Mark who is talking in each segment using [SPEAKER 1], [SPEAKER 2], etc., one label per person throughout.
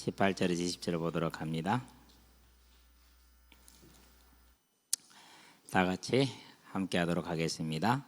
[SPEAKER 1] 18절에서 20절을 보도록 합니다. 다 같이 함께 하도록 하겠습니다.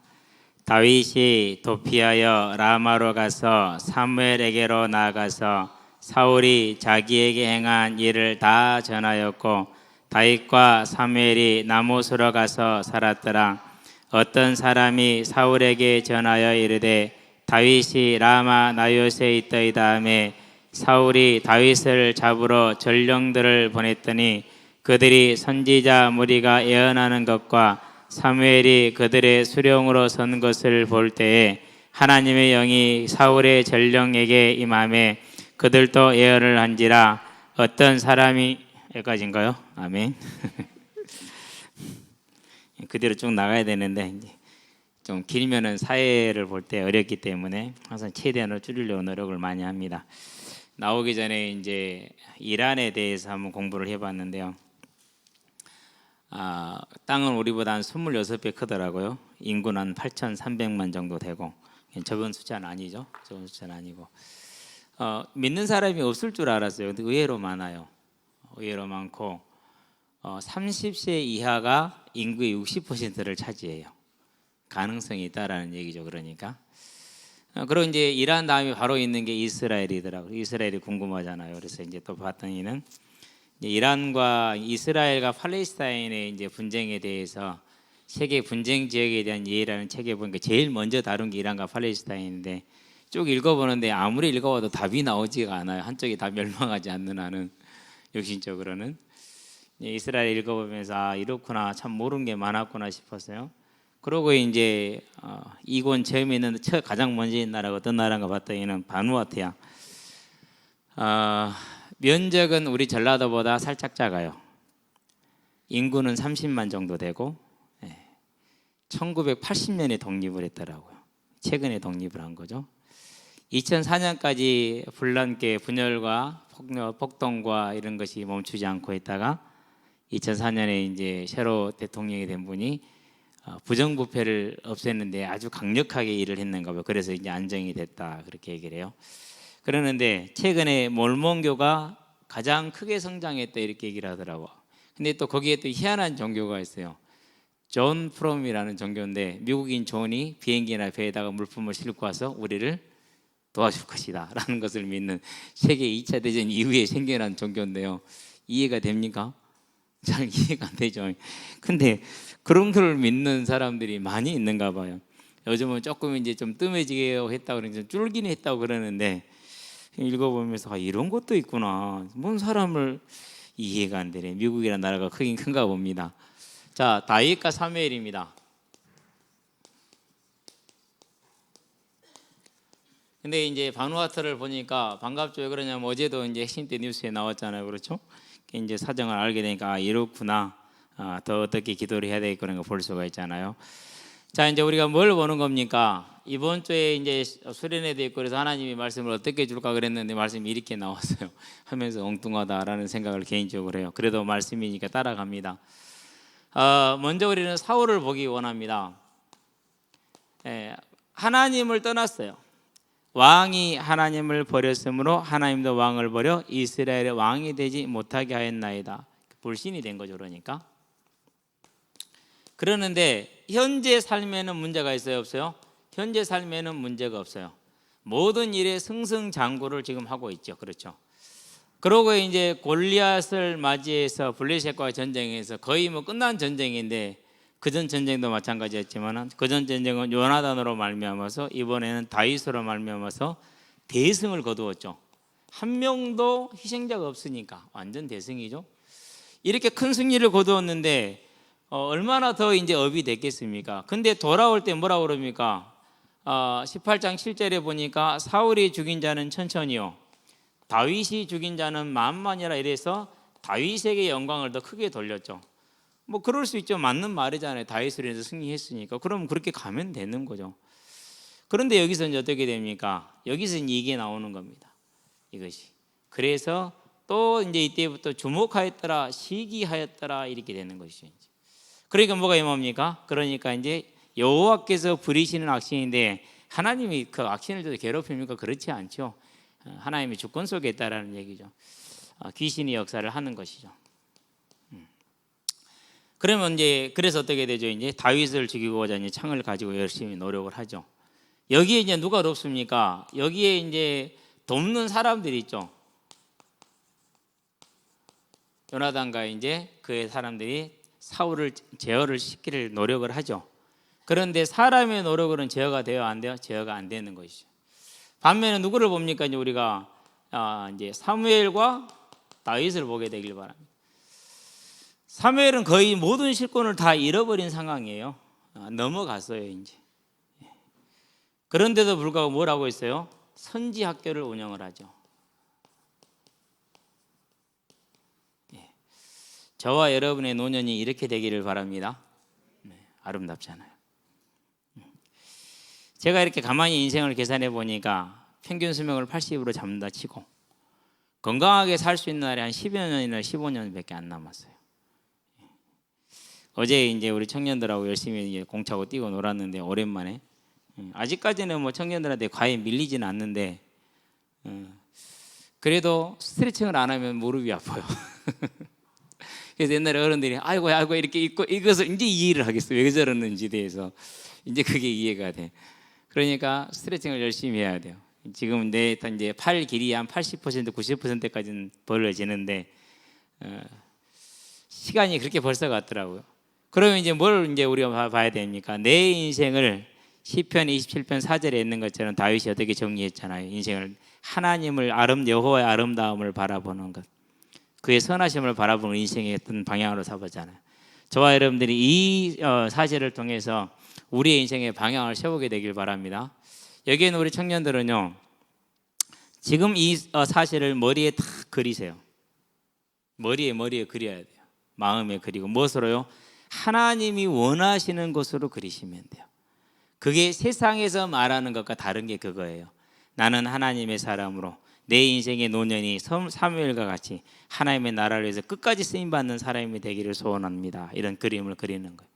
[SPEAKER 1] 다윗이 도피하여 라마로 가서 사무엘에게로 나아가서 사울이 자기에게 행한 일을 다 전하였고 다윗과 사무엘이 나못으로 가서 살았더라. 어떤 사람이 사울에게 전하여 이르되 다윗이 라마 나요스에 있더이다 하매 사울이 다윗을 잡으러 전령들을 보냈더니 그들이 선지자 무리가 예언하는 것과 사무엘이 그들의 수령으로 선 것을 볼 때에 하나님의 영이 사울의 전령에게 임하매 그들도 예언을 한지라. 어떤 사람이 여기까지인가요? 아멘. 그대로 쭉 나가야 되는데 이제 좀 길면은 사회를 볼 때 어렵기 때문에 항상 최대한으로 줄이려고 노력을 많이 합니다. 나오기 전에 이제 이란에 대해서 한번 공부를 해봤는데요. 땅은 우리보다 한 26배 크더라고요. 인구는 한 8,300만 정도 되고 적은 숫자는 아니죠. 적은 숫자는 아니고 믿는 사람이 없을 줄 알았어요. 근데 의외로 많아요. 의외로 많고 30세 이하가 인구의 60%를 차지해요. 가능성이 있다라는 얘기죠. 그러니까 그리고 이제 이란 다음에 바로 있는 게 이스라엘이더라고요. 이스라엘이 궁금하잖아요. 그래서 이제 또 봤더니는 이제 이란과 이스라엘과 팔레스타인의 이제 분쟁에 대해서 세계 분쟁 지역에 대한 이해라는 책에 보니까 제일 먼저 다룬 게 이란과 팔레스타인인데 쭉 읽어보는데 아무리 읽어봐도 답이 나오지가 않아요. 한쪽이 다 멸망하지 않는 한은 육신적으로는. 이스라엘 읽어보면서 이렇구나, 참 모르는 게 많았구나 싶었어요. 그러고 이제 이권 처음에 있는 가장 먼저 있는 나라가 어떤 나라인가 봤더니는 바누아투야. 면적은 우리 전라도보다 살짝 작아요. 인구는 30만 정도 되고 1980년에 독립을 했더라고요. 최근에 독립을 한 거죠. 2004년까지 불란께 분열과 폭동과 이런 것이 멈추지 않고 있다가 2004년에 이제 새로 대통령이 된 분이 부정부패를 없앴는데 아주 강력하게 일을 했는가 봐요. 그래서 이제 안정이 됐다 그렇게 얘기를 해요. 그러는데 최근에 몰몬교가 가장 크게 성장했다 이렇게 얘기를 하더라고. 근데 또 거기에 또 희한한 종교가 있어요. 존 프롬이라는 종교인데 미국인 존이 비행기나 배에다가 물품을 싣고 와서 우리를 도와줄 것이다 라는 것을 믿는 세계 2차 대전 이후에 생겨난 종교인데요. 이해가 됩니까? 잘 이해가 안 되죠. 근데 그런 걸 믿는 사람들이 많이 있는가 봐요. 요즘은 조금 이제 좀 뜸해지게 했다고 그러는데 좀 줄긴 했다고 그러는데 읽어보면서 이런 것도 있구나. 뭔 사람을 이해가 안 되네. 미국이라는 나라가 크긴 큰가 봅니다. 자, 다윗과 사무엘입니다. 근데 이제 바누아투를 보니까 반갑죠. 왜 그러냐면 어제도 이제 핵심 때 뉴스에 나왔잖아요. 그렇죠? 이제 사정을 알게 되니까 이렇구나. 더 어떻게 기도를 해야 되겠구나 걸 볼 수가 있잖아요. 자, 이제 우리가 뭘 보는 겁니까? 이번 주에 이제 수련회도 있고 그래서 하나님이 말씀을 어떻게 줄까 그랬는데 말씀이 이렇게 나왔어요. 하면서 엉뚱하다라는 생각을 개인적으로 해요. 그래도 말씀이니까 따라갑니다. 먼저 우리는 사울을 보기 원합니다. 하나님을 떠났어요. 왕이 하나님을 버렸으므로 하나님도 왕을 버려 이스라엘의 왕이 되지 못하게 하였나이다. 불신이 된 거죠. 그러니까. 그러는데 현재 삶에는 문제가 있어요, 없어요? 현재 삶에는 문제가 없어요. 모든 일에 승승장구를 지금 하고 있죠. 그렇죠? 그러고 이제 골리앗을 맞이해서 블레셋과의 전쟁에서 거의 뭐 끝난 전쟁인데 그전 전쟁도 마찬가지였지만 그전 전쟁은 요나단으로 말미암아서 이번에는 다윗으로 말미암아서 대승을 거두었죠. 한 명도 희생자가 없으니까 완전 대승이죠. 이렇게 큰 승리를 거두었는데 얼마나 더 이제 업이 됐겠습니까? 근데 돌아올 때 뭐라고 그럽니까? 18장 7절에 보니까 사울이 죽인 자는 천천히요 다윗이 죽인 자는 만만이라 이래서 다윗에게 영광을 더 크게 돌렸죠. 뭐 그럴 수 있죠. 맞는 말이잖아요. 다윗을 해서 승리했으니까. 그럼 그렇게 가면 되는 거죠. 그런데 여기서 이제 어떻게 됩니까? 여기서 이게 나오는 겁니다. 이것이. 그래서 또 이제 이때부터 주목하였더라, 시기하였더라 이렇게 되는 것이죠. 그러니까 뭐가 임합니까? 그러니까 이제 여호와께서 부리시는 악신인데 하나님이 그 악신을 또 괴롭힙니까? 그렇지 않죠. 하나님의 주권 속에 있다라는 얘기죠. 귀신이 역사를 하는 것이죠. 그러면 이제 그래서 어떻게 되죠? 이제 다윗을 죽이고자 이제 창을 가지고 열심히 노력을 하죠. 여기에 이제 누가 돕습니까? 여기에 이제 돕는 사람들이 있죠. 요나단과 이제 그의 사람들이 사울을 제어를 시키를 노력을 하죠. 그런데 사람의 노력으로는 제어가 돼요, 안 돼요? 제어가 안 되는 것이죠. 반면에 누구를 봅니까? 이제 우리가 이제 사무엘과 다윗을 보게 되길 바랍니다. 사무엘은 거의 모든 실권을 다 잃어버린 상황이에요. 넘어갔어요, 이제. 그런데도 불구하고 뭘 하고 있어요? 선지 학교를 운영을 하죠. 저와 여러분의 노년이 이렇게 되기를 바랍니다. 아름답잖아요. 제가 이렇게 가만히 인생을 계산해 보니까 평균 수명을 80으로 잡는다 치고 건강하게 살 수 있는 날이 한 10여 년이나 15년밖에 안 남았어요. 어제 이제 우리 청년들하고 열심히 이제 공차고 뛰고 놀았는데 오랜만에 아직까지는 뭐 청년들한테 과외 밀리지는 않는데 그래도 스트레칭을 안 하면 무릎이 아파요. 그래서 옛날에 어른들이 아이고 이렇게 있고 이것을 이제 이해를 하겠어. 왜 저러는지 대해서 이제 그게 이해가 돼. 그러니까 스트레칭을 열심히 해야 돼요. 지금 내 이제 팔 길이 한 80% 90%까지는 벌어지는데 시간이 그렇게 벌써 갔더라고요. 그러면 이제 뭘 이제 우리가 봐야 됩니까? 내 인생을 시편 27편 4절에 있는 것처럼 다윗이 어떻게 정리했잖아요. 인생을 하나님을 여호와의 아름다움을 바라보는 것, 그의 선하심을 바라보는 인생의 어떤 방향으로 삼았잖아요. 저와 여러분들이 이 사실을 통해서 우리의 인생의 방향을 세우게 되길 바랍니다. 여기에는 우리 청년들은요, 지금 이 사실을 머리에 탁 그리세요. 머리에 그려야 돼요. 마음에 그리고 무엇으로요? 하나님이 원하시는 것으로 그리시면 돼요. 그게 세상에서 말하는 것과 다른 게 그거예요. 나는 하나님의 사람으로 내 인생의 노년이 사무엘과 같이 하나님의 나라를 위해서 끝까지 쓰임받는 사람이 되기를 소원합니다. 이런 그림을 그리는 거예요.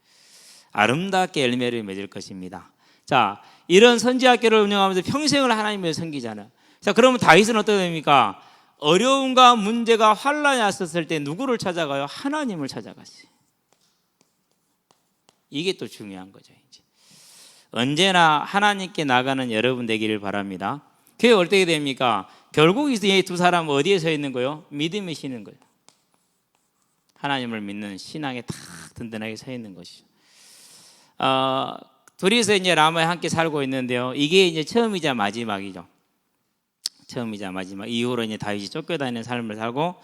[SPEAKER 1] 아름답게 열매를 맺을 것입니다. 자, 이런 선지학교를 운영하면서 평생을 하나님을 섬기잖아요. 자, 그러면 다윗은 어떻게 됩니까? 어려움과 문제가 환란이 왔었을 때 누구를 찾아가요? 하나님을 찾아갔어요. 이게 또 중요한 거죠. 이제 언제나 하나님께 나가는 여러분 되기를 바랍니다. 그게 어떻게 됩니까? 결국 이 두 사람은 어디에 서 있는 거예요? 믿음에 서는 거예요. 하나님을 믿는 신앙에 탁 든든하게 서 있는 것이죠. 둘이서 이제 라마에 함께 살고 있는데요. 이게 이제 처음이자 마지막이죠. 처음이자 마지막. 이후로 이제 다윗이 쫓겨다니는 삶을 살고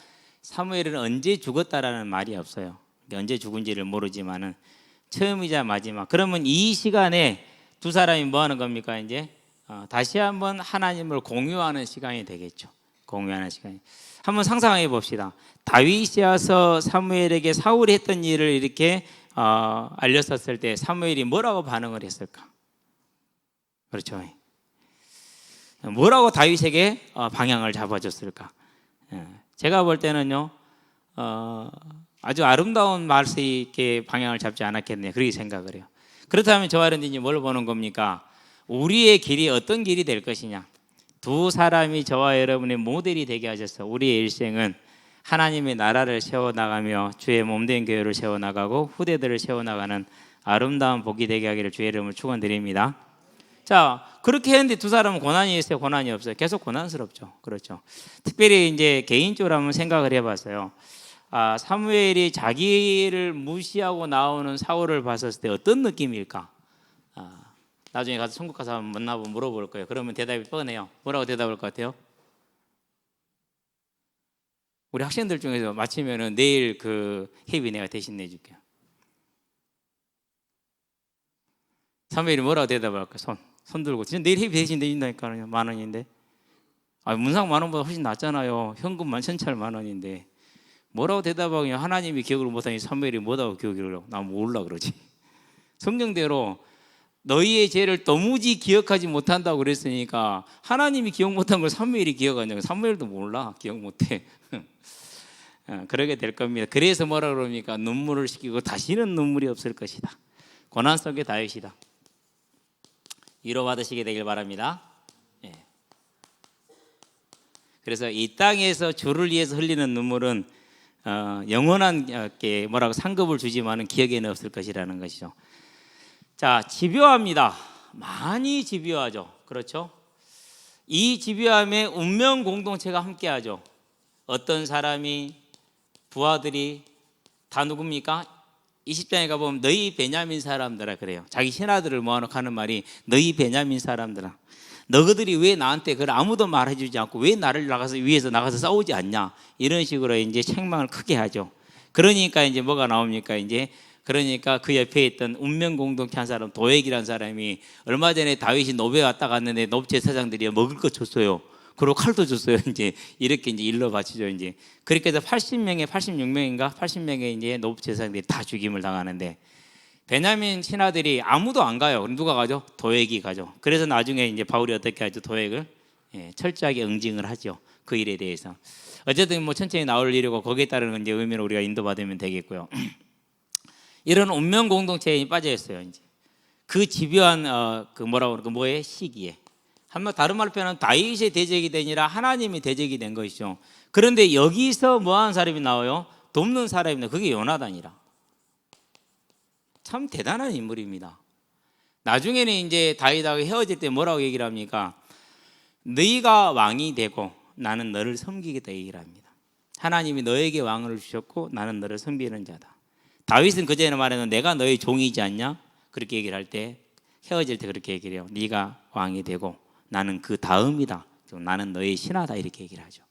[SPEAKER 1] 사무엘은 언제 죽었다라는 말이 없어요. 언제 죽은지를 모르지만은 처음이자 마지막. 그러면 이 시간에 두 사람이 뭐 하는 겁니까? 이제 다시 한번 하나님을 공유하는 시간이 되겠죠. 공유하는 시간이. 한번 상상해 봅시다. 다윗이 와서 사무엘에게 사울이 했던 일을 이렇게 알렸었을 때 사무엘이 뭐라고 반응을 했을까? 그렇죠. 뭐라고 다윗에게 방향을 잡아줬을까? 제가 볼 때는요, 아주 아름다운 말씀이 이렇게 방향을 잡지 않았겠네요. 그렇게 생각을 해요. 그렇다면 저와 여러분들이 뭘 보는 겁니까? 우리의 길이 어떤 길이 될 것이냐? 두 사람이 저와 여러분의 모델이 되게 하셔서 우리의 일생은 하나님의 나라를 세워나가며 주의 몸된 교회를 세워나가고 후대들을 세워나가는 아름다운 복이 되게 하기를 주의 이름으로 축원드립니다. 자, 그렇게 했는데 두 사람은 고난이 있어요? 고난이 없어요? 계속 고난스럽죠. 그렇죠. 특별히 이제 개인적으로 한번 생각을 해봤어요. 사무엘이 자기를 무시하고 나오는 사울을 봤을 때 어떤 느낌일까? 나중에 가서 천국 가서 한번 만나보면 물어볼 거예요. 그러면 대답이 뻔해요. 뭐라고 대답할 것 같아요? 우리 학생들 중에서 마치면은 내일 그 회비 내가 대신 내줄게요. 사무엘이 뭐라고 대답할까? 손 들고 진짜 내일 회비 대신 내준다니까요. 10,000원인데. 문상 10,000원보다 훨씬 낫잖아요. 현금만 천찰 10,000원인데. 뭐라고 대답하냐? 하나님이 기억을 못하니 사무엘이 뭐라고 기억을? 나 몰라 그러지. 성경대로 너희의 죄를 도무지 기억하지 못한다고 그랬으니까 하나님이 기억 못한 걸 사무엘이 기억하냐고. 사무엘도 몰라. 기억 못해. 그러게 될 겁니다. 그래서 뭐라 그럽니까? 눈물을 식히고 다시는 눈물이 없을 것이다. 고난 속의 다윗이다. 위로받으시게 되길 바랍니다. 그래서 이 땅에서 주를 위해서 흘리는 눈물은 영원한 뭐라고 상급을 주지만은 기억에는 없을 것이라는 것이죠. 자, 집요합니다. 많이 집요하죠. 그렇죠? 이 집요함에 운명 공동체가 함께하죠. 어떤 사람이 부하들이 다 누굽니까? 20장에 가보면 너희 베냐민 사람들아 그래요. 자기 신하들을 모아놓고 하는 말이 너희 베냐민 사람들아, 너희들이 왜 나한테 그걸 아무도 말해주지 않고 왜 나를 위해서 나가서 싸우지 않냐, 이런 식으로 이제 책망을 크게 하죠. 그러니까 이제 뭐가 나옵니까? 이제 그러니까 그 옆에 있던 운명 공동체 한 사람 도액이라는 사람이 얼마 전에 다윗이 노베 왔다 갔는데 노베 제사장들이 먹을 거 줬어요. 그리고 칼도 줬어요. 이제 이렇게 이제 일러 바치죠. 이제 그렇게 해서 86명인가 이제 노베 제사장들이 다 죽임을 당하는데 베냐민 신하들이 아무도 안 가요. 그럼 누가 가죠? 도액이 가죠. 그래서 나중에 이제 바울이 어떻게 하죠? 도액을 철저하게 응징을 하죠. 그 일에 대해서. 어쨌든 뭐 천천히 나올 일이고 거기에 따른 이제 의미를 우리가 인도받으면 되겠고요. 이런 운명 공동체에 빠져 있어요. 이제 그 집요한 그 뭐라고 그럴까 뭐의 시기에 한번 다른 말로 표현하면 다윗의 대적이 되니라 하나님이 대적이 된 것이죠. 그런데 여기서 뭐하는 사람이 나와요? 돕는 사람입니다. 그게 요나단이라. 참 대단한 인물입니다. 나중에는 이제 다윗하고 헤어질 때 뭐라고 얘기를 합니까? 너희가 왕이 되고 나는 너를 섬기겠다 얘기를 합니다. 하나님이 너에게 왕을 주셨고 나는 너를 섬기는 자다. 다윗은 그전에 말하는 내가 너의 종이지 않냐? 그렇게 얘기를 할 때 헤어질 때 그렇게 얘기를 해요. 네가 왕이 되고 나는 그 다음이다. 나는 너의 신하다 이렇게 얘기를 하죠.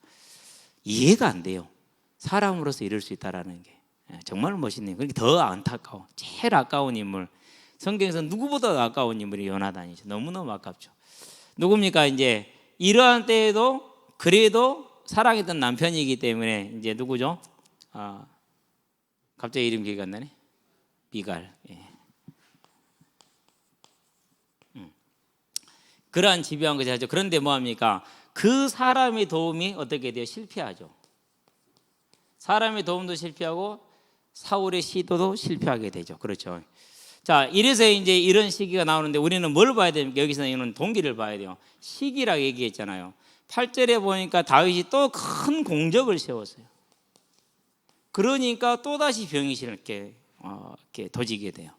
[SPEAKER 1] 이해가 안 돼요. 사람으로서 이럴 수 있다라는 게 정말 멋있네요. 그러니까 더 안타까워. 제일 아까운 인물. 성경에서 누구보다 아까운 인물이 요나단이죠. 너무너무 아깝죠. 누굽니까? 이제 이러한 때에도 그래도 사랑했던 남편이기 때문에 이제 누구죠? 갑자기 이름 기억이 안 나네. 미갈. 그러한 집요한 것이 하죠. 그런데 뭐합니까? 그 사람의 도움이 어떻게 돼요? 실패하죠. 사람의 도움도 실패하고 사울의 시도도 실패하게 되죠. 그렇죠. 자, 이래서 이제 이런 시기가 나오는데 우리는 뭘 봐야 됩니까? 여기서는 이런 동기를 봐야 돼요. 시기라고 얘기했잖아요. 8절에 보니까 다윗이 또 큰 공적을 세웠어요. 그러니까 또다시 병이 이렇게 도지게 돼요.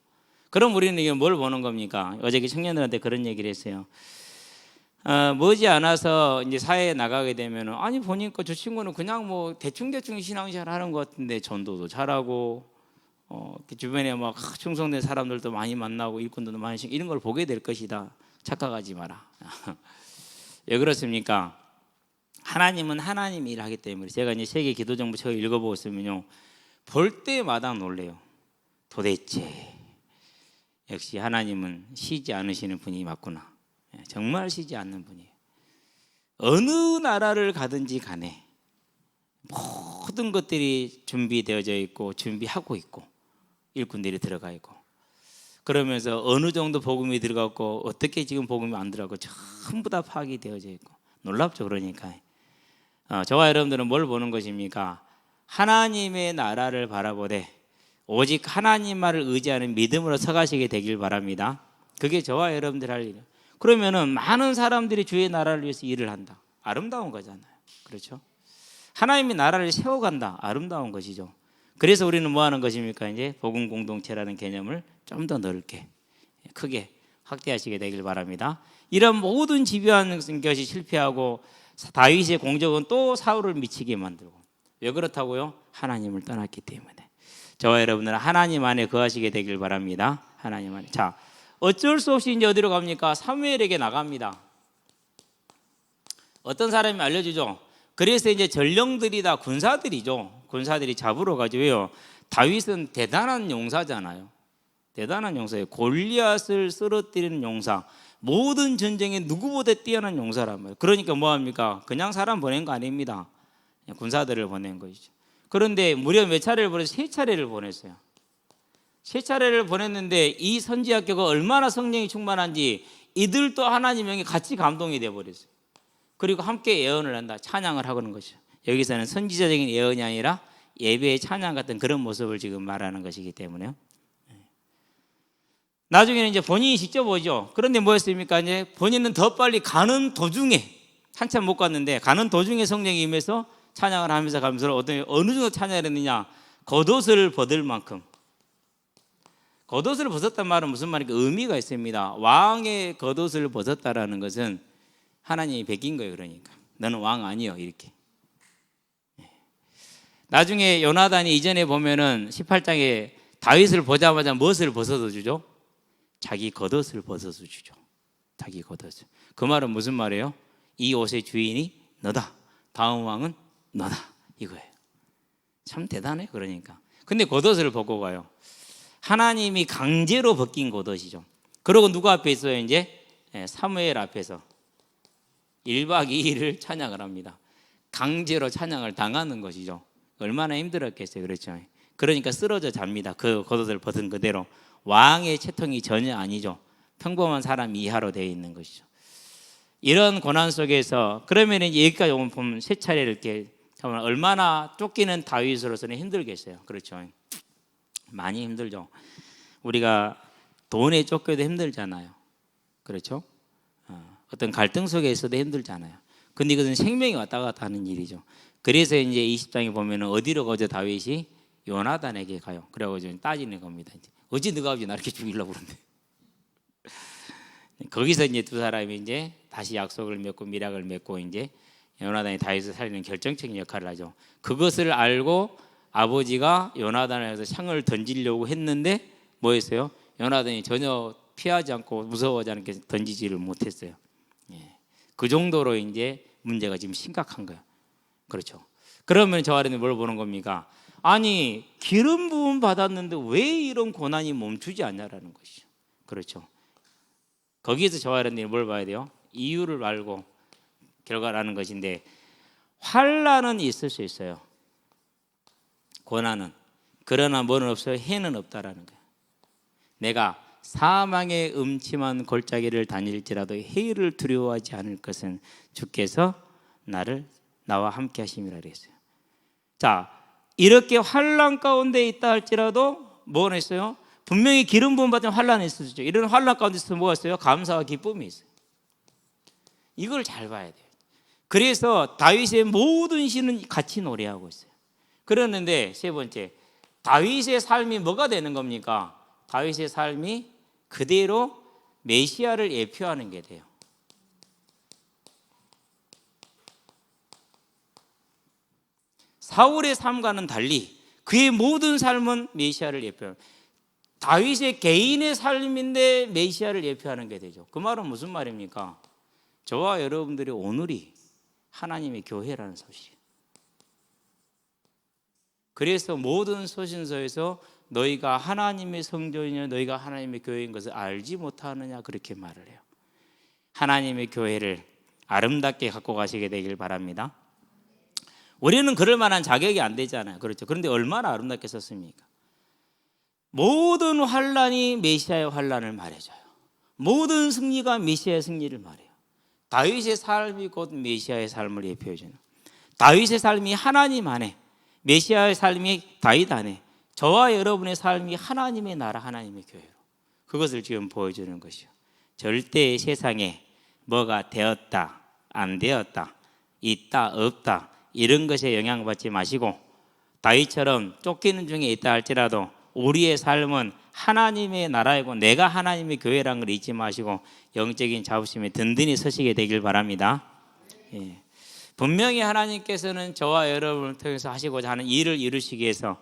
[SPEAKER 1] 그럼 우리는 이게 뭘 보는 겁니까? 어저께 청년들한테 그런 얘기를 했어요. 머지않아서 이제 사회에 나가게 되면 아니 보니까 저 친구는 그냥 뭐 대충 신앙생활 하는 것 같은데 전도도 잘하고 주변에 막 충성된 사람들도 많이 만나고 일꾼들도 많이 이런 걸 보게 될 것이다. 착각하지 마라. 왜 그렇습니까? 하나님은 하나님 일을 하기 때문에 제가 이제 세계 기도정보책을 읽어보고 있으면요 볼 때마다 놀래요. 도대체 역시 하나님은 쉬지 않으시는 분이 맞구나. 정말 쉬지 않는 분이에요. 어느 나라를 가든지 간에 모든 것들이 준비되어져 있고 준비하고 있고 일꾼들이 들어가 있고 그러면서 어느 정도 복음이 들어갔고 어떻게 지금 복음이 안 들어가고 전부 다 파악이 되어져 있고 놀랍죠. 그러니까 저와 여러분들은 뭘 보는 것입니까? 하나님의 나라를 바라보되 오직 하나님만을 의지하는 믿음으로 서가시게 되길 바랍니다. 그게 저와 여러분들 할 일이에요. 그러면은 많은 사람들이 주의 나라를 위해서 일을 한다. 아름다운 거잖아요. 그렇죠? 하나님의 나라를 세워간다. 아름다운 것이죠. 그래서 우리는 뭐 하는 것입니까? 이제 복음 공동체라는 개념을 좀 더 넓게 크게 확대하시게 되길 바랍니다. 이런 모든 집요한 것이 실패하고 다윗의 공적은 또 사울을 미치게 만들고 왜 그렇다고요? 하나님을 떠났기 때문에. 저와 여러분들은 하나님 안에 거하시게 되길 바랍니다. 하나님 안에. 자, 어쩔 수 없이 이제 어디로 갑니까? 사무엘에게 나갑니다. 어떤 사람이 알려주죠. 그래서 이제 전령들이 다 군사들이죠. 군사들이 잡으러 가죠. 왜요? 다윗은 대단한 용사잖아요. 대단한 용사예요. 골리앗을 쓰러뜨리는 용사. 모든 전쟁에 누구보다 뛰어난 용사란 말이에요. 그러니까 뭐합니까? 그냥 사람 보낸 거 아닙니다. 군사들을 보낸 것이죠. 그런데 무려 몇 차례를 보내서 3차례를 보냈어요. 3차례를 보냈는데 이 선지학교가 얼마나 성령이 충만한지 이들도 하나님 영에 같이 감동이 되어버렸어요. 그리고 함께 예언을 한다. 찬양을 하는 것이죠. 여기서는 선지자적인 예언이 아니라 예배의 찬양 같은 그런 모습을 지금 말하는 것이기 때문에요. 나중에는 이제 본인이 직접 오죠. 그런데 뭐였습니까? 이제 본인은 더 빨리 가는 도중에 한참 못 갔는데 가는 도중에 성령이 임해서 찬양을 하면서 가면서 어느 정도 찬양을 했느냐, 겉옷을 벗을 만큼. 겉옷을 벗었단 말은 무슨 말인가? 의미가 있습니다. 왕의 겉옷을 벗었다라는 것은 하나님이 베낀 거예요. 그러니까 너는 왕 아니요, 이렇게. 나중에 요나단이 이전에 보면은 18장에 다윗을 보자마자 무엇을 벗어서 주죠? 자기 겉옷을 벗어서 주죠. 자기 겉옷을. 그 말은 무슨 말이에요? 이 옷의 주인이 너다, 다음 왕은 너다, 이거예요. 참 대단해. 그러니까 근데 겉옷을 벗고 가요. 하나님이 강제로 벗긴 겉옷이죠. 그러고 누구 앞에 있어요? 이제 사무엘 앞에서 1박 2일을 찬양을 합니다. 강제로 찬양을 당하는 것이죠. 얼마나 힘들었겠어요. 그렇죠. 그러니까 쓰러져 잡니다. 그 겉옷을 벗은 그대로. 왕의 채통이 전혀 아니죠. 평범한 사람 이하로 되어 있는 것이죠. 이런 고난 속에서 그러면 이제 여기까지 보면 세 차례 이렇게 얼마나 쫓기는 다윗으로서는 힘들겠어요. 그렇죠. 많이 힘들죠. 우리가 돈에 쫓겨도 힘들잖아요. 그렇죠. 어떤 갈등 속에 있어도 힘들잖아요. 근데 이것은 생명이 왔다 갔다 하는 일이죠. 그래서 이제 20장에 보면 어디로 가죠? 다윗이 요나단에게 가요. 그래가지고 따지는 겁니다. 이제 어찌 너가 아버지 나 이렇게 죽이려고 그러는데. 거기서 이제 두 사람이 이제 다시 약속을 맺고 미락을 맺고 이제 요나단이 다윗을 살리는 결정적인 역할을 하죠. 그것을 알고 아버지가 요나단을 해서 창을 던지려고 했는데 뭐였어요? 요나단이 전혀 피하지 않고 무서워하지 않게 던지지를 못했어요. 그 정도로 이제 문제가 지금 심각한 거예요. 그렇죠. 그러면 저 아래는 뭘 보는 겁니까? 아니 기름 부음 받았는데 왜 이런 고난이 멈추지 않냐라는 것이죠. 그렇죠. 거기에서 저 아래는 뭘 봐야 돼요? 이유를 알고 결과라는 것인데, 환난은 있을 수 있어요. 고난은. 그러나 뭐는 없어요? 해는 없다라는 거예요. 내가 사망의 음침한 골짜기를 다닐지라도 해를 두려워하지 않을 것은 주께서 나와 함께 하심이라 그랬어요. 자, 이렇게 환난 가운데 있다 할지라도 뭐가 있어요? 분명히 기름 부음 받은 환난이 있었죠. 이런 환난 가운데 있어서 뭐가 있어요? 감사와 기쁨이 있어요. 이걸 잘 봐야 돼요. 그래서 다윗의 모든 시는 같이 노래하고 있어요. 그러는데 세 번째, 다윗의 삶이 뭐가 되는 겁니까? 다윗의 삶이 그대로 메시아를 예표하는 게 돼요. 사울의 삶과는 달리 그의 모든 삶은 메시아를 예표해요. 다윗의 개인의 삶인데 메시아를 예표하는 게 되죠. 그 말은 무슨 말입니까? 저와 여러분들의 오늘이 하나님의 교회라는 사실이에요. 그래서 모든 서신서에서 너희가 하나님의 성전이냐 너희가 하나님의 교회인 것을 알지 못하느냐 그렇게 말을 해요. 하나님의 교회를 아름답게 갖고 가시게 되길 바랍니다. 우리는 그럴 만한 자격이 안 되잖아요. 그렇죠. 그런데 얼마나 아름답게 썼습니까? 모든 환란이 메시아의 환란을 말해줘요. 모든 승리가 메시아의 승리를 말해요. 다윗의 삶이 곧 메시아의 삶을 예표해주는, 다윗의 삶이 하나님 안에, 메시아의 삶이 다윗 안에, 저와 여러분의 삶이 하나님의 나라, 하나님의 교회로, 그것을 지금 보여주는 것이요. 절대 세상에 뭐가 되었다, 안 되었다, 있다, 없다 이런 것에 영향받지 마시고, 다윗처럼 쫓기는 중에 있다 할지라도 우리의 삶은 하나님의 나라이고 내가 하나님의 교회라는 걸 잊지 마시고 영적인 자부심에 든든히 서시게 되길 바랍니다. 예. 분명히 하나님께서는 저와 여러분을 통해서 하시고자 하는 일을 이루시기 위해서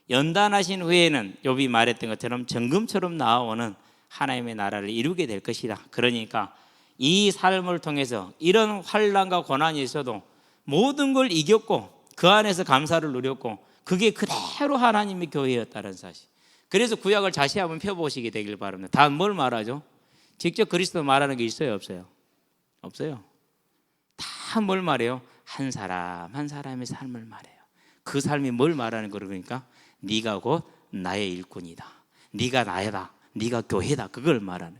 [SPEAKER 1] 연단하신 후에는 욥이 말했던 것처럼 정금처럼 나아오는 하나님의 나라를 이루게 될 것이다. 그러니까 이 삶을 통해서 이런 환난과 고난이 있어도 모든 걸 이겼고 그 안에서 감사를 누렸고 그게 그대로 하나님의 교회였다는 사실. 그래서 구약을 다시 한번 펴보시게 되길 바랍니다. 다 뭘 말하죠? 직접 그리스도 말하는 게 있어요? 없어요? 없어요. 다 뭘 말해요? 한 사람 한 사람의 삶을 말해요. 그 삶이 뭘 말하는 거로 그러니까 네가 곧 나의 일꾼이다. 네가 나야다. 네가 교회다. 그걸 말하는.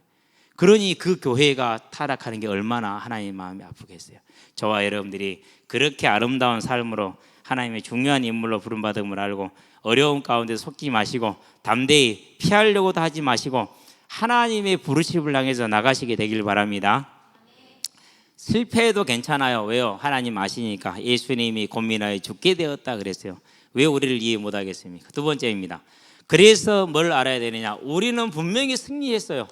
[SPEAKER 1] 그러니 그 교회가 타락하는 게 얼마나 하나님의 마음이 아프겠어요. 저와 여러분들이 그렇게 아름다운 삶으로 하나님의 중요한 인물로 부름받음을 알고 어려움 가운데 속지 마시고 담대히 피하려고도 하지 마시고 하나님의 부르심을 향해서 나가시게 되길 바랍니다. 실패해도 괜찮아요. 왜요? 하나님 아시니까. 예수님이 고민하여 죽게 되었다 그랬어요. 왜 우리를 이해 못하겠습니까? 두 번째입니다. 그래서 뭘 알아야 되느냐? 우리는 분명히 승리했어요.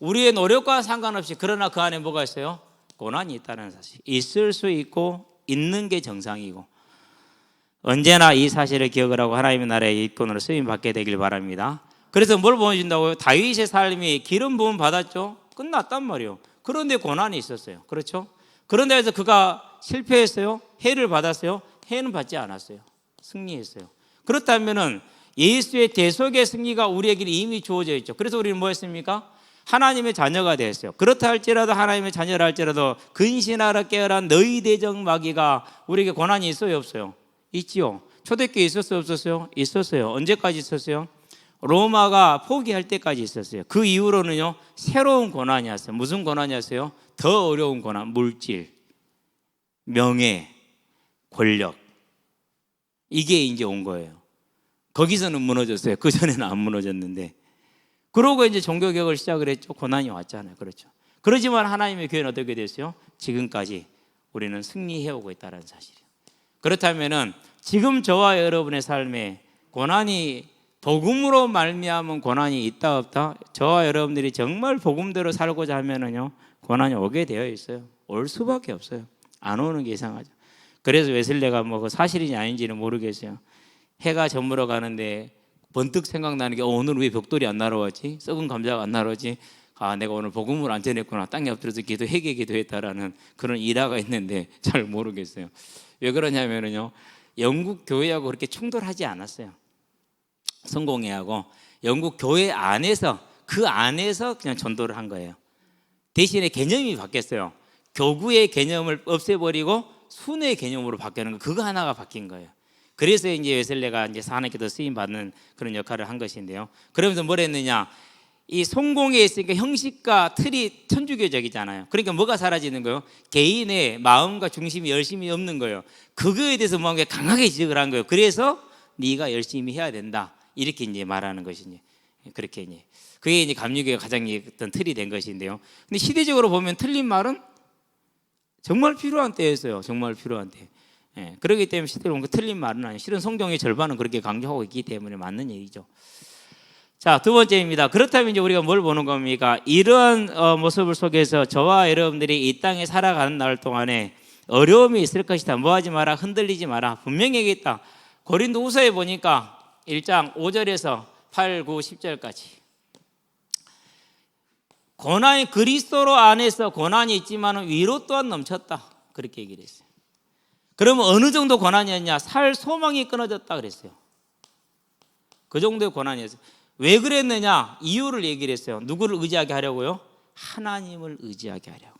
[SPEAKER 1] 우리의 노력과 상관없이. 그러나 그 안에 뭐가 있어요? 고난이 있다는 사실. 있을 수 있고 있는 게 정상이고, 언제나 이 사실을 기억을 하고 하나님의 나라의 일꾼으로 쓰임 받게 되길 바랍니다. 그래서 뭘 보여준다고요? 다윗의 삶이 기름 부음 받았죠. 끝났단 말이에요. 그런데 고난이 있었어요. 그렇죠? 그런데 해서 그가 실패했어요? 해를 받았어요? 해는 받지 않았어요. 승리했어요. 그렇다면은 예수의 대속의 승리가 우리에게 이미 주어져 있죠. 그래서 우리는 뭐 했습니까? 하나님의 자녀가 되었어요. 그렇다 할지라도, 하나님의 자녀라 할지라도 근신하라 깨어라 너희 대적 마귀가, 우리에게 고난이 있어요 없어요? 있지요. 초대교회 있었어요 없었어요? 있었어요. 언제까지 있었어요? 로마가 포기할 때까지 있었어요. 그 이후로는요 새로운 고난이 왔어요. 무슨 고난이 왔어요? 더 어려운 고난. 물질, 명예, 권력, 이게 이제 온 거예요. 거기서는 무너졌어요. 그 전에는 안 무너졌는데. 그러고 이제 종교개혁을 시작을 했죠. 고난이 왔잖아요. 그렇죠. 그렇지만 하나님의 교회는 어떻게 됐어요? 지금까지 우리는 승리해오고 있다는 사실이에요. 그렇다면은 지금 저와 여러분의 삶에 고난이, 복음으로 말미암은 고난이 있다 없다? 저와 여러분들이 정말 복음대로 살고자 하면은요 고난이 오게 되어 있어요. 올 수밖에 없어요. 안 오는 게 이상하죠. 그래서 웨슬레가 뭐 그 사실인지 아닌지는 모르겠어요. 해가 저물어 가는데 번뜩 생각나는 게 오늘 왜 벽돌이 안 날아왔지? 썩은 감자가 안 날아오지? 아, 내가 오늘 복음을 안 전했구나. 땅에 엎드려서 회개 기도했다라는 그런 일화가 있는데 잘 모르겠어요. 왜 그러냐면요 영국 교회하고 그렇게 충돌하지 않았어요. 성공회하고 영국 교회 안에서, 그 안에서 그냥 전도를 한 거예요. 대신에 개념이 바뀌었어요. 교구의 개념을 없애버리고 순회의 개념으로 바뀌는 거, 그거 하나가 바뀐 거예요. 그래서 이제 웨슬레가 이제 하나님께 더 쓰임 받는 그런 역할을 한 것인데요. 그러면서 뭘 했느냐? 이 성공에 있으니까 형식과 틀이 천주교적이잖아요. 그러니까 뭐가 사라지는 거예요? 개인의 마음과 중심이 열심히 없는 거예요. 그거에 대해서 뭔가 강하게 지적을 한 거예요. 그래서 네가 열심히 해야 된다. 이렇게 이제 말하는 것이지. 그렇게 이제 그게 이제 감리교의 가장 어떤 틀이 된 것인데요. 근데 시대적으로 보면 틀린 말은 정말 필요한 때였어요. 정말 필요한 때. 예, 그렇기 때문에 시대로 보면 틀린 말은 아니에요. 실은 성경의 절반은 그렇게 강조하고 있기 때문에 맞는 얘기죠. 자, 두 번째입니다. 그렇다면 이제 우리가 뭘 보는 겁니까? 이런 모습을 속에서 저와 여러분들이 이 땅에 살아가는 날 동안에 어려움이 있을 것이다. 뭐하지 마라, 흔들리지 마라. 분명히 얘기했다. 고린도후서에 보니까 1장 5절에서 8, 9, 10절까지 고난이, 그리스도로 안에서 고난이 있지만 위로 또한 넘쳤다. 그렇게 얘기를 했어요. 그러면 어느 정도 고난이었냐? 살 소망이 끊어졌다 그랬어요. 그 정도의 고난이었어요. 왜 그랬느냐? 이유를 얘기를 했어요. 누구를 의지하게 하려고요? 하나님을 의지하게 하려고.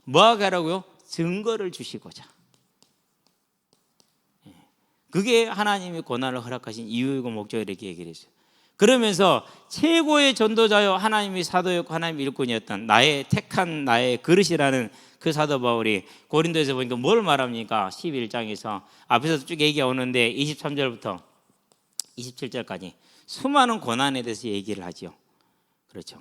[SPEAKER 1] 뭐하게 하려고요? 증거를 주시고자. 그게 하나님이 고난을 허락하신 이유이고 목적이라고 이렇게 얘기를 했어요. 그러면서 최고의 전도자요, 하나님이 사도였고 하나님이 일꾼이었던 나의 택한 나의 그릇이라는 그 사도 바울이 고린도에서 보니까 뭘 말합니까? 11장에서 앞에서 쭉 얘기가 오는데 23절부터 27절까지 수많은 고난에 대해서 얘기를 하죠. 그렇죠.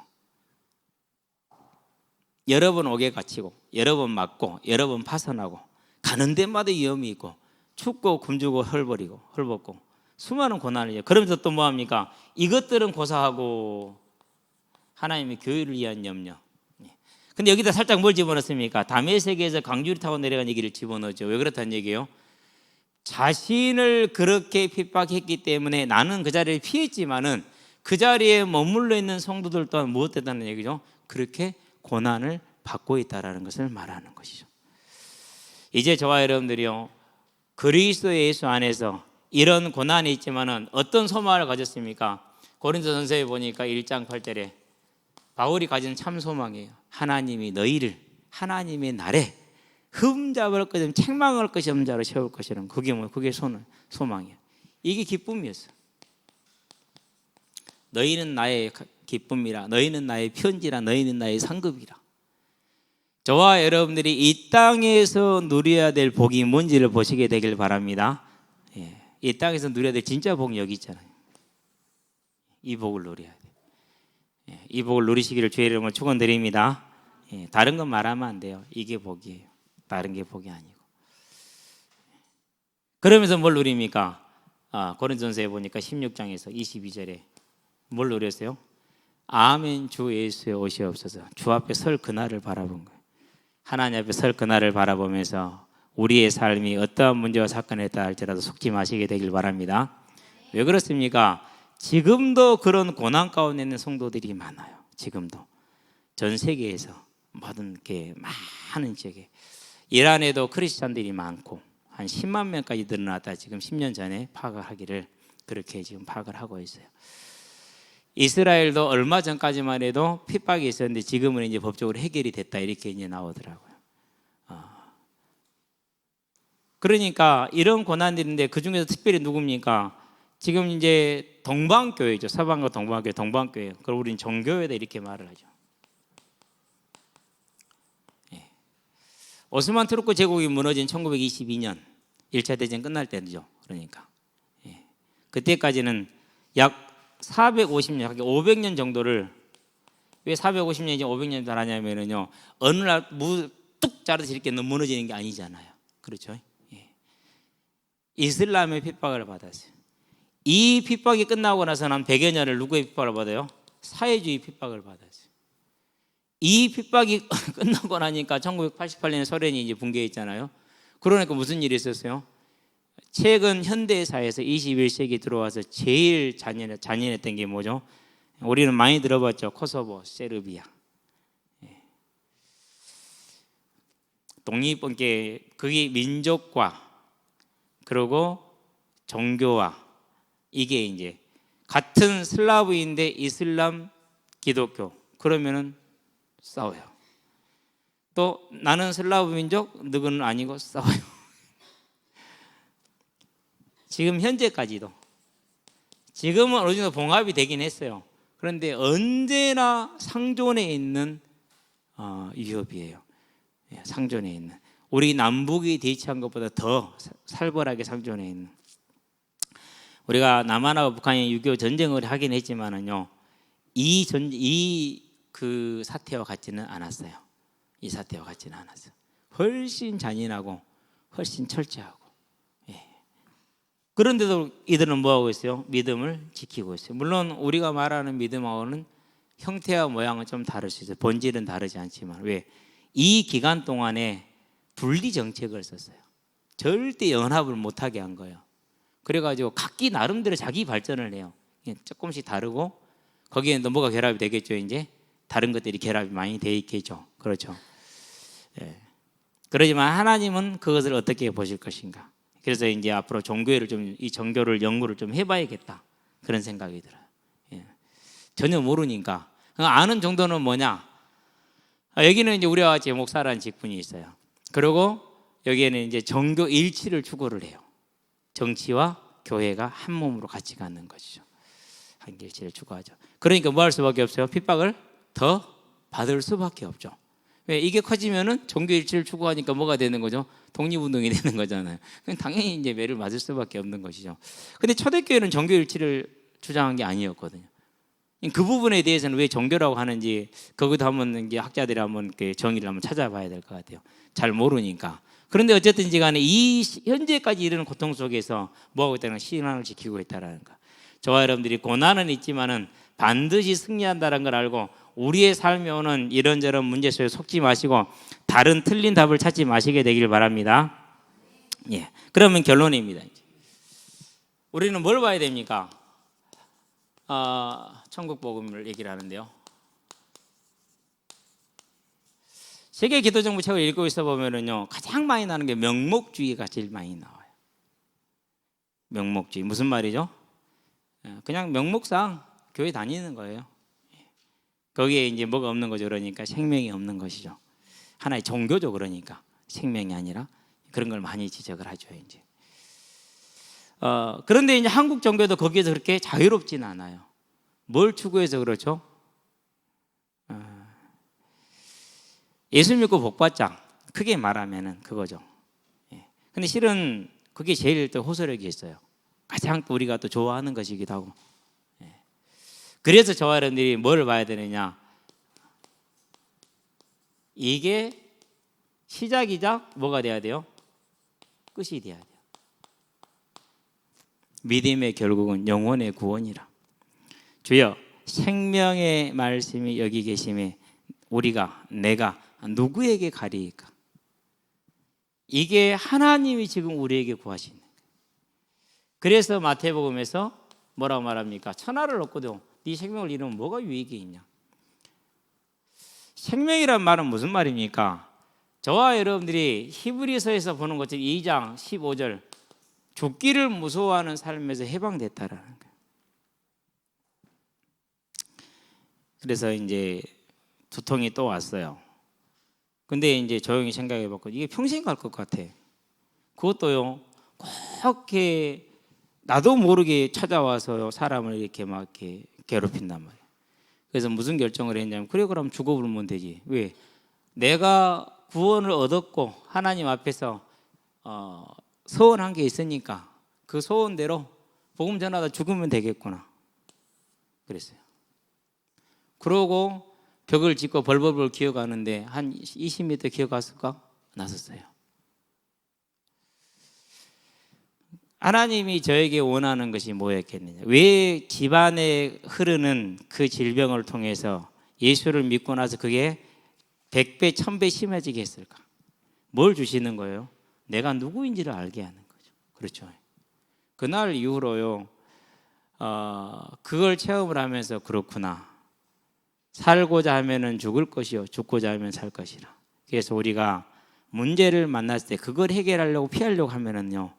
[SPEAKER 1] 여러 번 옥에 갇히고 여러 번 맞고 여러 번 파선하고 가는 데마다 위험이 있고 춥고 굶주고 헐벗고 수많은 고난을 해요. 그러면서 또 뭐합니까? 이것들은 고사하고 하나님의 교회를 위한 염려. 근데 여기다 살짝 뭘 집어넣습니까? 담의 세계에서 강줄이 타고 내려간 얘기를 집어넣죠. 왜 그렇다는 얘기예요? 자신을 그렇게 핍박했기 때문에 나는 그 자리를 피했지만은 그 자리에 머물러 있는 성도들 또한 무엇했다는 얘기죠? 그렇게 고난을 받고 있다라는 것을 말하는 것이죠. 이제 저와 여러분들이요, 그리스도 예수 안에서 이런 고난이 있지만은 어떤 소망을 가졌습니까? 고린도전서에 보니까 1장 8절에 바울이 가진 참 소망이에요. 하나님이 너희를 하나님의 날에 흠잡을 것 없는 책망할 것이 없는 자로 세울 것이라는, 그게 뭐, 그게 소망이에요. 이게 기쁨이었어. 너희는 나의 기쁨이라, 너희는 나의 편지라, 너희는 나의 상급이라. 저와 여러분들이 이 땅에서 누려야 될 복이 뭔지를 보시게 되길 바랍니다. 예, 이 땅에서 누려야 될 진짜 복이 여기 있잖아요. 이 복을 누려야 돼. 예, 이 복을 누리시기를 주의 이름으로 축원드립니다. 예, 다른 건 말하면 안 돼요. 이게 복이에요. 다른 게 복이 아니고. 그러면서 뭘 누립니까? 고린도전서에 보니까 16장에서 22절에 뭘 누렸어요? 아멘 주 예수의 오시옵소서. 주 앞에 설 그날을 바라본 거예요. 하나님 앞에 설 그날을 바라보면서 우리의 삶이 어떠한 문제와 사건에 따라 할지라도 속지 마시게 되길 바랍니다. 왜 그렇습니까? 지금도 그런 고난 가운데 있는 성도들이 많아요. 지금도 전 세계에서 모든 게 많은 지역에, 이란에도 크리스찬들이 많고 한 10만 명까지 늘어났다. 지금 10년 전에 파악을 하기를 그렇게 지금 파악을 하고 있어요. 이스라엘도 얼마 전까지만 해도 핍박이 있었는데 지금은 이제 법적으로 해결이 됐다, 이렇게 이제 나오더라고요. 그러니까 이런 고난들인데 그 중에서 특별히 누굽니까? 지금 이제 동방교회죠. 서방과 동방교회, 동방교회. 그걸 우리는 정교회다 이렇게 말을 하죠. 오스만 투르크 제국이 무너진 1922년 1차 대전 끝날 때죠. 그러니까 그때까지는 약 450년, 500년 정도를, 왜 450년이지 500년 달하냐면요, 어느 날 뚝 자라서 이렇게 무너지는 게 아니잖아요. 그렇죠? 이슬람의 핍박을 받았어요. 이 핍박이 끝나고 나서는 한 100여 년을 누구의 핍박을 받아요? 사회주의 핍박을 받았어요. 이 핍박이 끝나고 나니까 1988년에 소련이 이제 붕괴했잖아요. 그러니까 무슨 일이 있었어요? 최근 현대사에서 21세기 들어와서 제일 잔인했던 게 뭐죠? 우리는 많이 들어봤죠. 코소보, 세르비아. 독립운동, 그게 민족과 그리고 종교와, 이게 이제 같은 슬라브인데 이슬람, 기독교, 그러면은 싸워요. 또 나는 슬라브 민족, 누구는 아니고 싸워요. 지금 현재까지도. 지금은 어느 정도 봉합이 되긴 했어요. 그런데 언제나 상존해 있는 위협이에요. 상존해 있는, 우리 남북이 대치한 것보다 더 살벌하게 상존해 있는. 우리가 남한하고 북한이 6.25 전쟁을 하긴 했지만은요, 그 사태와 같지는 않았어요. 이 사태와 같지는 않았어요. 훨씬 잔인하고 훨씬 철저하고. 그런데도 이들은 뭐하고 있어요? 믿음을 지키고 있어요. 물론 우리가 말하는 믿음하고는 형태와 모양은 좀 다를 수 있어요. 본질은 다르지 않지만. 왜? 이 기간 동안에 분리 정책을 썼어요. 절대 연합을 못하게 한 거예요. 그래가지고 각기 나름대로 자기 발전을 해요. 조금씩 다르고 거기에 뭐가 결합이 되겠죠. 이제 다른 것들이 결합이 많이 돼 있겠죠. 그렇죠. 그러지만 하나님은 그것을 어떻게 보실 것인가. 그래서 이제 앞으로 종교를 좀, 이 종교를 연구를 좀 해봐야겠다, 그런 생각이 들어요. 전혀 모르니까. 아는 정도는 뭐냐? 여기는 이제 우리와 같이 목사라는 직분이 있어요. 그리고 여기에는 이제 종교 일치를 추구를 해요. 정치와 교회가 한 몸으로 같이 가는 것이죠. 한계 일치를 추구하죠. 그러니까 뭐 할 수밖에 없어요? 핍박을 더 받을 수밖에 없죠. 왜? 이게 커지면은 종교 일치를 추구하니까 뭐가 되는 거죠? 독립운동이 되는 거잖아요. 당연히 이제 매를 맞을 수밖에 없는 것이죠. 근데 초대교회는 종교 일치를 주장한 게 아니었거든요. 그 부분에 대해서는 왜 종교라고 하는지, 거기도 한번 학자들이 한번 정의를 한번 찾아봐야 될 것 같아요. 잘 모르니까. 그런데 어쨌든지 간에 이 현재까지 이르는 고통 속에서 뭐하고 있다는, 신앙을 지키고 있다는 거. 저와 여러분들이 고난은 있지만은 반드시 승리한다는 걸 알고 우리의 삶에 오는 이런저런 문제 속에 속지 마시고 다른 틀린 답을 찾지 마시게 되길 바랍니다. 그러면 결론입니다. 우리는 뭘 봐야 됩니까? 천국 복음을 얘기를 하는데요. 세계 기도정부 책을 읽고 있어 보면은요, 가장 많이 나는 게 명목주의가 제일 많이 나와요. 명목주의. 무슨 말이죠? 그냥 명목상 교회 다니는 거예요. 거기에 이제 뭐가 없는 거죠. 그러니까 생명이 없는 것이죠. 하나의 종교죠. 그러니까 생명이 아니라 그런 걸 많이 지적을 하죠. 이제. 그런데 이제 한국 종교도 거기에서 그렇게 자유롭지는 않아요. 뭘 추구해서 그렇죠? 예수 믿고 복 받자, 크게 말하면은 그거죠. 근데 실은 그게 제일 또 호소력이 있어요. 가장 또 우리가 또 좋아하는 것이기도 하고. 그래서 저와 여러분들이 뭘 봐야 되느냐? 이게 시작이자 뭐가 돼야 돼요? 끝이 돼야 돼요. 믿음의 결국은 영혼의 구원이라. 주여 생명의 말씀이 여기 계심에 내가 누구에게 가리이까? 이게 하나님이 지금 우리에게 구하시는 거예요. 그래서 마태복음에서 뭐라고 말합니까? 천하를 얻고도 네 생명을 잃으면 뭐가 유익이 있냐? 생명이란 말은 무슨 말입니까? 저와 여러분들이 히브리서에서 보는 것처럼 2장 15절 죽기를 무서워하는 삶에서 해방됐다라는 거예요. 그래서 이제 두통이 또 왔어요. 근데 이제 조용히 생각해 봤고 이게 평생 갈 것 같아. 그것도요 그렇게 나도 모르게 찾아와서 사람을 이렇게 막 이렇게 괴롭힌단 말이에요. 그래서 무슨 결정을 했냐면 그래 그럼 죽어버리면 되지. 왜? 내가 구원을 얻었고 하나님 앞에서 소원한 게 있으니까 그 소원대로 복음 전하다 죽으면 되겠구나 그랬어요. 그러고 벽을 짓고 벌벌벌 기어가는데 한 20m 기어갔을까? 나섰어요. 하나님이 저에게 원하는 것이 뭐였겠느냐? 왜 집안에 흐르는 그 질병을 통해서 예수를 믿고 나서 그게 100배, 1000배 심해지게 했을까? 뭘 주시는 거예요? 내가 누구인지를 알게 하는 거죠. 그렇죠. 그날 이후로요, 그걸 체험을 하면서 그렇구나. 살고자 하면은 죽을 것이요, 죽고자 하면 살 것이라. 그래서 우리가 문제를 만났을 때 그걸 해결하려고 피하려고 하면은요,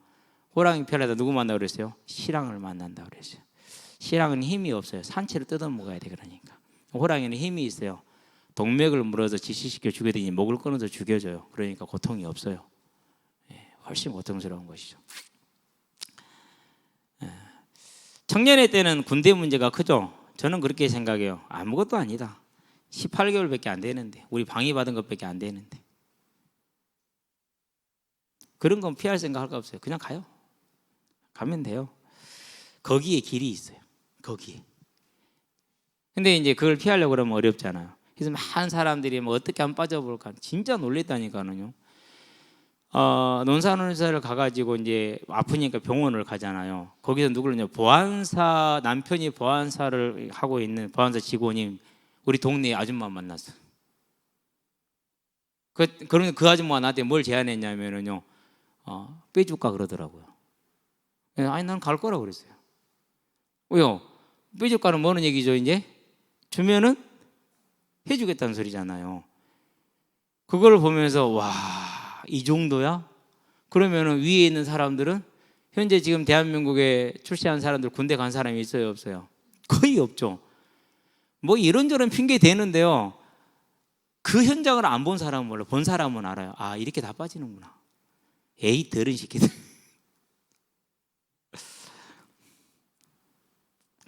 [SPEAKER 1] 호랑이 편에다 누구 만나고 그랬어요? 실랑을 만난다고 그랬어요. 실랑은 힘이 없어요. 산채를 뜯어먹어야 돼. 그러니까 호랑이는 힘이 있어요. 동맥을 물어서 지시시켜 죽여더니 목을 끊어서 죽여줘요. 그러니까 고통이 없어요. 훨씬 고통스러운 것이죠. 청년의 때는 군대 문제가 크죠. 저는 그렇게 생각해요. 아무것도 아니다. 18개월밖에 안 되는데 우리 방위받은 것밖에 안 되는데 그런 건 피할 생각할 거 없어요. 그냥 가요. 가면 돼요. 거기에 길이 있어요. 거기에. 근데 이제 그걸 피하려고 그러면 어렵잖아요. 그래서 많은 사람들이 뭐 어떻게 하면 빠져볼까 진짜 놀랬다니까요. 논산원사를 가가지고 이제 아프니까 병원을 가잖아요. 거기서 누구를요? 보안사 남편이 보안사를 하고 있는 보안사 직원이 우리 동네 아줌마 만났어. 그러면 그 아줌마가 나한테 뭘 제안했냐면요, 빼줄까 그러더라고요. 아니 난 갈 거라고 그랬어요. 왜요? 빼줄까는 뭐는 얘기죠? 이제 주면은 해주겠다는 소리잖아요. 그걸 보면서 와, 이 정도야? 그러면은 위에 있는 사람들은 현재 지금 대한민국에 출세한 사람들 군대 간 사람이 있어요, 없어요? 거의 없죠. 뭐 이런저런 핑계 대는데요. 그 현장을 안 본 사람은 몰라. 본 사람은 알아요. 아, 이렇게 다 빠지는구나. 에이, 더러운 새끼들.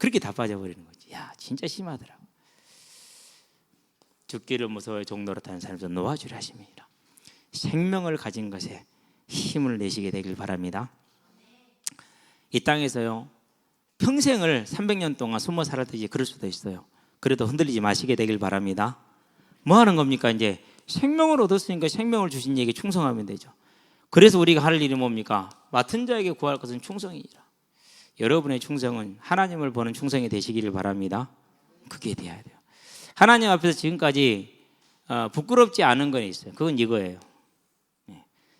[SPEAKER 1] 그렇게 다 빠져버리는 거지. 야, 진짜 심하더라고. 죽기를 무서워해 종노릇하는 사람들 놓아주려 하심이라. 생명을 가진 것에 힘을 내시게 되길 바랍니다. 이 땅에서요 평생을 300년 동안 숨어 살았듯이 그럴 수도 있어요. 그래도 흔들리지 마시게 되길 바랍니다. 뭐 하는 겁니까? 이제 생명을 얻었으니까 생명을 주신 이에게 충성하면 되죠. 그래서 우리가 할 일이 뭡니까? 맡은 자에게 구할 것은 충성이라. 여러분의 충성은 하나님을 보는 충성이 되시기를 바랍니다. 그게 돼야 돼요. 하나님 앞에서 지금까지 부끄럽지 않은 건 있어요. 그건 이거예요.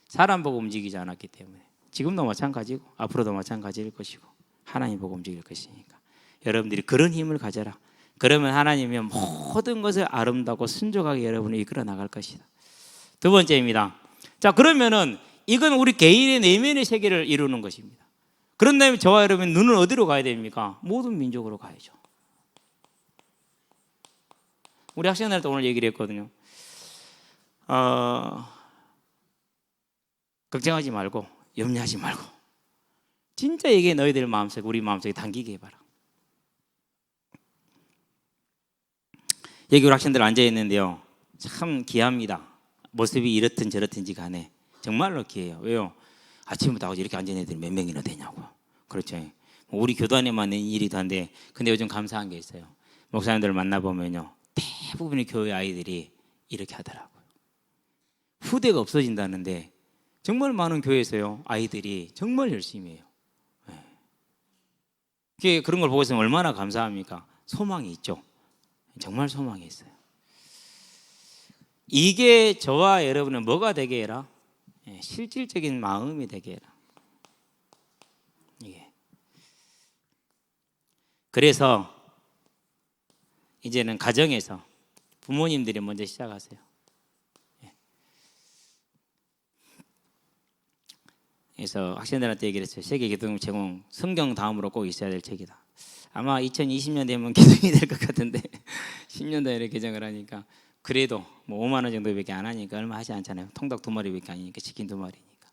[SPEAKER 1] 사람 보고 움직이지 않았기 때문에 지금도 마찬가지고 앞으로도 마찬가지일 것이고 하나님 보고 움직일 것이니까 여러분들이 그런 힘을 가져라. 그러면 하나님이 모든 것을 아름답고 순종하게 여러분을 이끌어 나갈 것이다. 두 번째입니다. 자, 그러면은 이건 우리 개인의 내면의 세계를 이루는 것입니다. 그런다면 저와 여러분 눈은 어디로 가야 됩니까? 모든 민족으로 가야죠. 우리 학생들한테 오늘 얘기를 했거든요. 걱정하지 말고 염려하지 말고 진짜 이게 너희들 마음속에 우리 마음속에 담기게 해봐라. 여기 우리 학생들 앉아있는데요 참 귀합니다. 모습이 이렇든 저렇든지 간에 정말로 귀해요. 왜요? 아침부터 이렇게 앉은 애들이 몇 명이나 되냐고요. 그렇죠. 우리 교단에만 있는 일이도 한데 근데 요즘 감사한 게 있어요. 목사님들을 만나보면요 대부분의 교회 아이들이 이렇게 하더라고요. 후대가 없어진다는데 정말 많은 교회에서요 아이들이 정말 열심히 해요. 그런 걸 보고 있으면 얼마나 감사합니까? 소망이 있죠. 정말 소망이 있어요. 이게 저와 여러분은 뭐가 되게 해라? 실질적인 마음이 되게 해라. 이게. 그래서 이제는 가정에서 부모님들이 먼저 시작하세요. 그래서 학생들한테 얘기를 했어요. 세계 기독교 제공 성경 다음으로 꼭 있어야 될 책이다. 아마 2020년 되면 개정이 될 것 같은데 10년 단위로 개정을 하니까 그래도 뭐 5만 원 정도밖에 안 하니까 얼마 하지 않잖아요. 통닭 2마리밖에 아니니까 치킨 2마리니까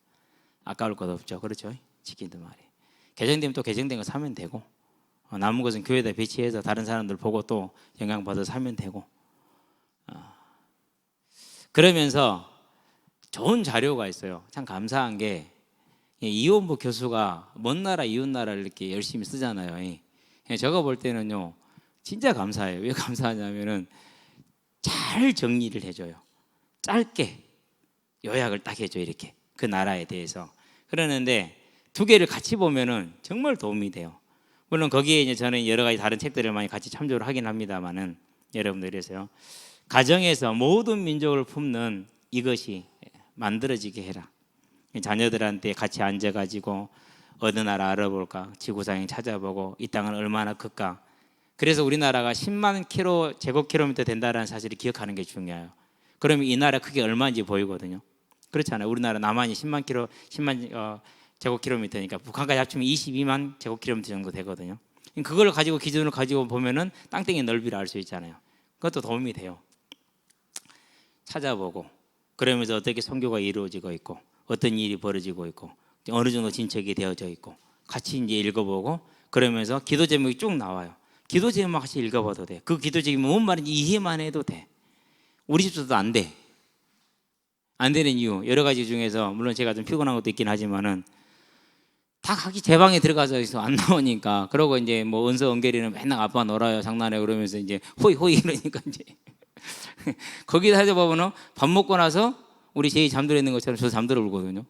[SPEAKER 1] 아까울 것 없죠. 그렇죠? 치킨 2마리. 개정되면 또 개정된 거 사면 되고 남은 것은 교회에다 배치해서 다른 사람들 보고 또 영향받아서 사면 되고 그러면서 좋은 자료가 있어요. 참 감사한 게 이원부 교수가 먼 나라 이웃 나라를 이렇게 열심히 쓰잖아요. 제가 볼 때는요 진짜 감사해요. 왜 감사하냐면은 잘 정리를 해줘요. 짧게 요약을 딱 해줘요. 이렇게 그 나라에 대해서. 그러는데 두 개를 같이 보면은 정말 도움이 돼요. 물론 거기에 이제 저는 여러 가지 다른 책들을 많이 같이 참조를 하긴 합니다만은 여러분들이서요 가정에서 모든 민족을 품는 이것이 만들어지게 해라. 자녀들한테 같이 앉아가지고 어느 나라 알아볼까, 지구상에 찾아보고 이 땅은 얼마나 클까. 그래서 우리나라가 10만 제곱킬로미터 된다는 사실을 기억하는 게 중요해요. 그러면 이 나라 크기 얼마인지 보이거든요. 그렇잖아요. 우리나라 남한이 10만 제곱킬로미터니까 북한까지 합치면 22만 제곱킬로미터 정도 되거든요. 그걸 가지고 기준을 가지고 보면은 땅덩이 넓이를 알 수 있잖아요. 그것도 도움이 돼요. 찾아보고 그러면서 어떻게 선교가 이루어지고 있고 어떤 일이 벌어지고 있고 어느 정도 진척이 되어져 있고 같이 이제 읽어보고 그러면서 기도 제목이 쭉 나와요. 기도 제목 같이 읽어봐도 돼. 그 기도 제목이 뭔 말인지 이해만 해도 돼. 우리 집에서도 안 돼. 안 되는 이유 여러 가지 중에서 물론 제가 좀 피곤한 것도 있긴 하지만은 다 각기 제 방에 들어가서 안 나오니까 그러고 이제 뭐 은서 은결이는 맨날 아빠 놀아요 장난해 그러면서 이제 호이 이러니까 이제 거기다 해서 보면은 밥 먹고 나서 우리 제이 잠들어 있는 것처럼 저 잠들어 울거든요.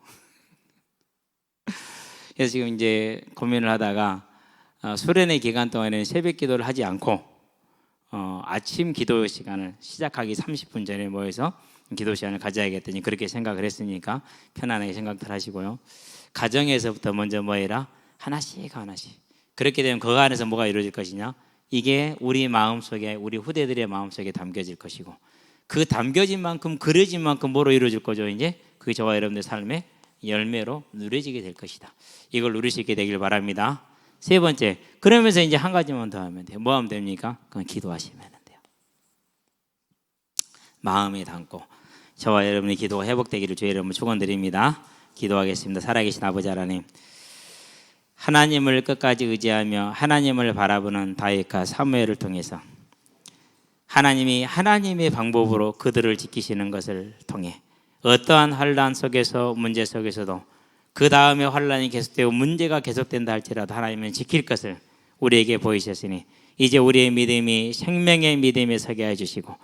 [SPEAKER 1] 그래서 지금 이제 고민을 하다가 수련회 기간 동안에는 새벽 기도를 하지 않고 아침 기도 시간을 시작하기 30분 전에 모여서 기도 시간을 가져야겠더니 그렇게 생각을 했으니까 편안하게 생각들 하시고요. 가정에서부터 먼저 뭐 해라? 하나씩 그렇게 되면 그 안에서 뭐가 이루어질 것이냐? 이게 우리 마음속에 우리 후대들의 마음속에 담겨질 것이고 그 담겨진 만큼 그려진 만큼 뭐로 이루어질 거죠? 이제 그게 저와 여러분들 삶의 열매로 누려지게 될 것이다. 이걸 누릴 수 있게 되길 바랍니다. 세 번째, 그러면서 이제 한 가지만 더 하면 돼요. 뭐 하면 됩니까? 그건 기도하시면 돼요. 마음에 담고 저와 여러분의 기도가 회복되기를 주의 이름으로 축원드립니다. 기도하겠습니다. 살아계신 아버지 하나님, 하나님을 끝까지 의지하며 하나님을 바라보는 다윗과 사무엘을 통해서 하나님이 하나님의 방법으로 그들을 지키시는 것을 통해 어떠한 환난 속에서 문제 속에서도 그 다음에 환난이 계속되고 문제가 계속된다 할지라도 하나님은 지킬 것을 우리에게 보이셨으니 이제 우리의 믿음이 생명의 믿음에 서게 해주시고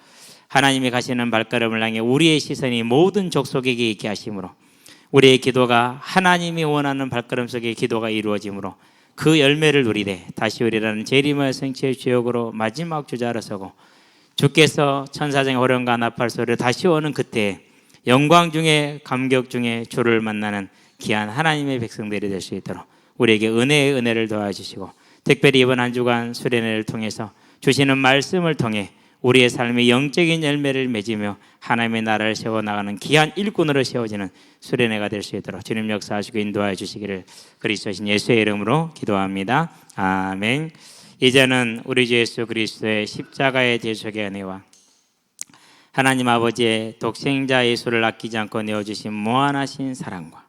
[SPEAKER 1] 하나님이 가시는 발걸음을 향해 우리의 시선이 모든 족속에게 있게 하심으로 우리의 기도가 하나님이 원하는 발걸음 속에 기도가 이루어지므로 그 열매를 누리되 다시 오리라는 재림의 성취의 주역으로 마지막 주자로 서고 주께서 천사장의 호령과 나팔 소리를 다시 오는 그때 영광 중에 감격 중에 주를 만나는 귀한 하나님의 백성들이 될 수 있도록 우리에게 은혜의 은혜를 도와주시고 특별히 이번 한 주간 수련회를 통해서 주시는 말씀을 통해 우리의 삶의 영적인 열매를 맺으며 하나님의 나라를 세워나가는 귀한 일꾼으로 세워지는 수련회가 될 수 있도록 주님 역사하시고 인도하여 주시기를 그리스도신 예수의 이름으로 기도합니다. 아멘. 이제는 우리 주 예수 그리스도의 십자가의 대속의 은혜와 하나님 아버지의 독생자 예수를 아끼지 않고 내어주신 무한하신 사랑과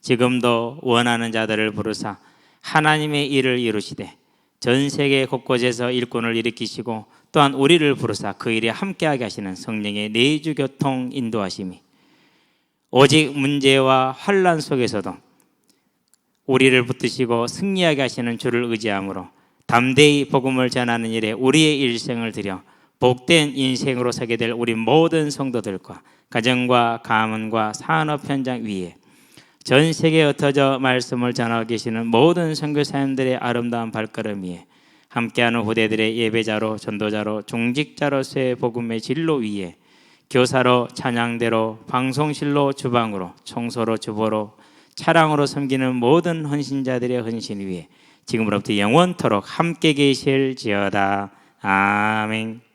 [SPEAKER 1] 지금도 원하는 자들을 부르사 하나님의 일을 이루시되 전 세계 곳곳에서 일꾼을 일으키시고 또한 우리를 부르사 그 일에 함께하게 하시는 성령의 내주 교통 인도하심이 오직 문제와 환난 속에서도 우리를 붙드시고 승리하게 하시는 주를 의지함으로 담대히 복음을 전하는 일에 우리의 일생을 들여 복된 인생으로 서게 될 우리 모든 성도들과 가정과 가문과 산업 현장 위에 전 세계에 흩어져 말씀을 전하고 계시는 모든 선교사님들의 아름다운 발걸음 위에 함께하는 후대들의 예배자로 전도자로 중직자로서의 복음의 진로 위에 교사로 찬양대로 방송실로 주방으로 청소로 주보로 차량으로 섬기는 모든 헌신자들의 헌신 위에 지금으로부터 영원토록 함께 계실지어다. 아멘.